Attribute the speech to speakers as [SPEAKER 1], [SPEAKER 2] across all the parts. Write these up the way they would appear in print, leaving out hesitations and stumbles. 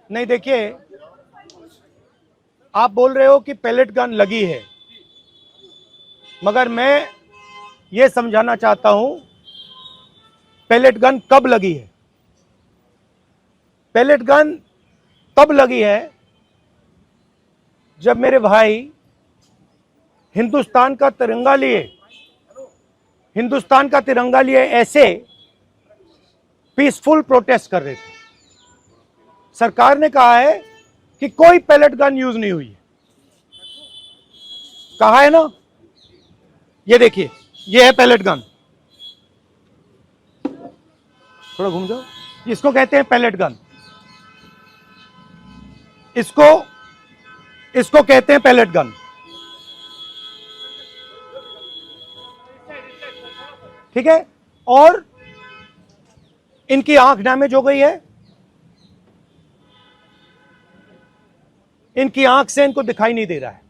[SPEAKER 1] नहीं, देखिए, आप बोल रहे हो कि पैलेट गन लगी है, मगर मैं ये समझाना चाहता हूं पैलेट गन कब लगी है। पैलेट गन तब लगी है जब मेरे भाई हिंदुस्तान का तिरंगा लिए ऐसे पीसफुल प्रोटेस्ट कर रहे थे। सरकार ने कहा है कि कोई पैलेट गन यूज नहीं हुई है, कहा है ना। ये देखिए, ये है पैलेट गन, थोड़ा घूम जाओ। इसको कहते हैं पैलेट गन, इसको कहते हैं पैलेट गन। ठीक है, और इनकी आंख डैमेज हो गई है, इनकी आंख से इनको दिखाई नहीं दे रहा है।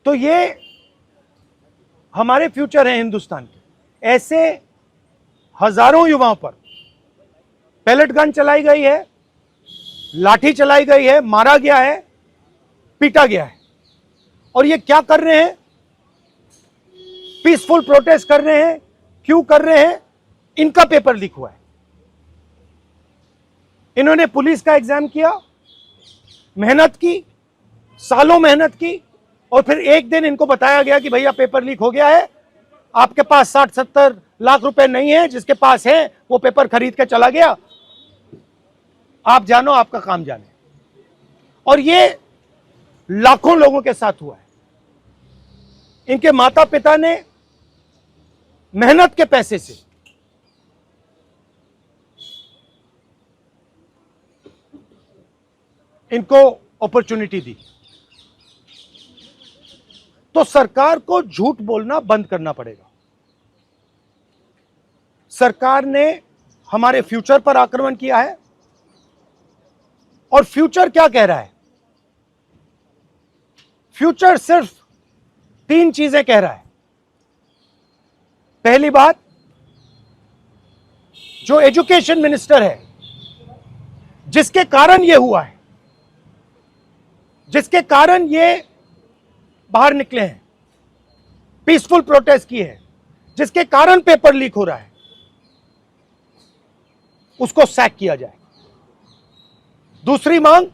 [SPEAKER 1] तो ये हमारे फ्यूचर है हिंदुस्तान के। ऐसे हजारों युवाओं पर पैलेट गन चलाई गई है, लाठी चलाई गई है, मारा गया है, पीटा गया है। और ये क्या कर रहे हैं? पीसफुल प्रोटेस्ट कर रहे हैं। क्यों कर रहे हैं? इनका पेपर लीक हुआ है। इन्होंने पुलिस का एग्जाम किया, मेहनत की, सालों मेहनत की, और फिर एक दिन इनको बताया गया कि भैया पेपर लीक हो गया है, आपके पास 60-70 लाख रुपए नहीं है, जिसके पास है वो पेपर खरीद के चला गया, आप जानो, आपका काम जाने। और ये लाखों लोगों के साथ हुआ है। इनके माता पिता ने मेहनत के पैसे से इनको अपॉर्चुनिटी दी। तो सरकार को झूठ बोलना बंद करना पड़ेगा। सरकार ने हमारे फ्यूचर पर आक्रमण किया है, और फ्यूचर क्या कह रहा है? फ्यूचर सिर्फ 3 चीजें कह रहा है। पहली बात, जो एजुकेशन मिनिस्टर है, जिसके कारण यह हुआ है, जिसके कारण ये बाहर निकले हैं, पीसफुल प्रोटेस्ट किए हैं, जिसके कारण पेपर लीक हो रहा है, उसको सैक किया जाए। दूसरी मांग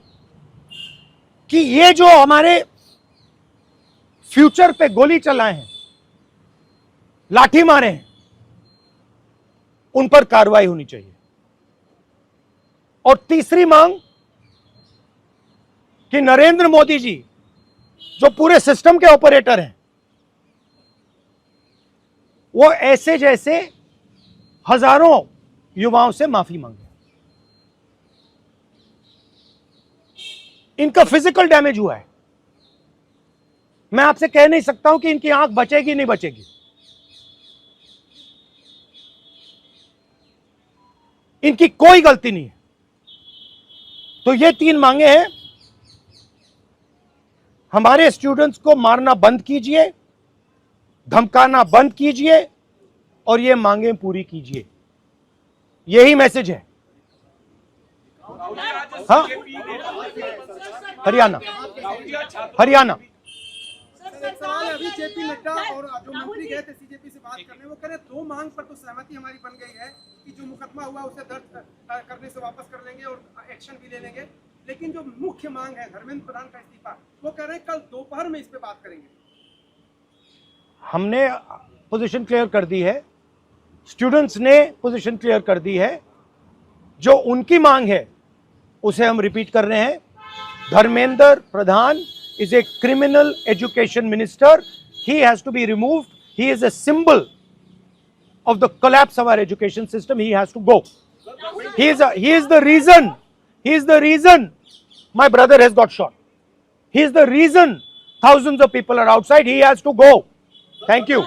[SPEAKER 1] कि ये जो हमारे फ्यूचर पे गोली चलाए हैं, लाठी मारे हैं, उन पर कार्रवाई होनी चाहिए। और तीसरी मांग कि नरेंद्र मोदी जी, जो पूरे सिस्टम के ऑपरेटर हैं, वो ऐसे जैसे हजारों युवाओं से माफी मांगे। इनका फिजिकल डैमेज हुआ है। मैं आपसे कह नहीं सकता हूं कि इनकी आंख बचेगी नहीं बचेगी। इनकी कोई गलती नहीं है। तो ये 3 मांगे हैं। हमारे स्टूडेंट्स को मारना बंद कीजिए, धमकाना बंद कीजिए, और ये मांगे पूरी कीजिए। यही मैसेज है। हाँ, हरियाणा
[SPEAKER 2] अभी जेपी नड्डा और जो मंत्री गए थे सीजेपी से बात करने, वो कह रहे 2 मांग पर तो सहमति हमारी बन गई है कि जो मुकदमा हुआ उसे दर्ज करने से वापस कर लेंगे और एक्शन भी ले लेंगे, लेकिन जो मुख्य मांग है धर्मेंद्र प्रधान का इस्तीफा, वो कह रहे हैं कल दोपहर में इस पे बात करेंगे।
[SPEAKER 1] हमने पोजीशन क्लियर कर दी है, स्टूडेंट्स ने पोजीशन क्लियर कर दी है। जो उनकी मांग है उसे हम रिपीट कर रहे हैं। Dharmendra Pradhan is a criminal education minister. He has to be removed. He is a symbol of the collapse of our education system. He has to go. He is the reason my brother has got shot. He is the reason thousands of people are outside. He has to go. Thank you.